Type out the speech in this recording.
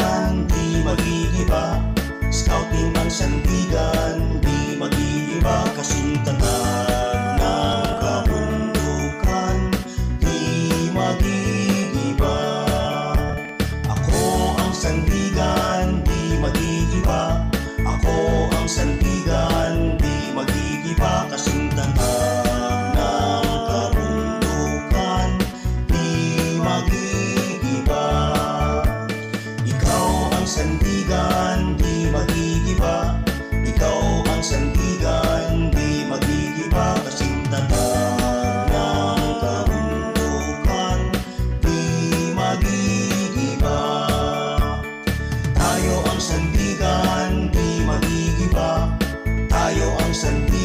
sandigan, di magigiba. Scouting ang sandigan, di magigiba. Kasintatag ng kabundukan, di magigiba. Ako ang sandigan, di magigiba. Ako ang sandigan, di magigiba. Kasintatag ng kabundukan, di magigiba. Ikaw ang sandigan, di magigiba. Ikaw ang sandigan, di magigiba. Kasintatag ng kabundukan, di magigiba. Tayo ang sandigan, di magigiba. Tayo ang sandigan.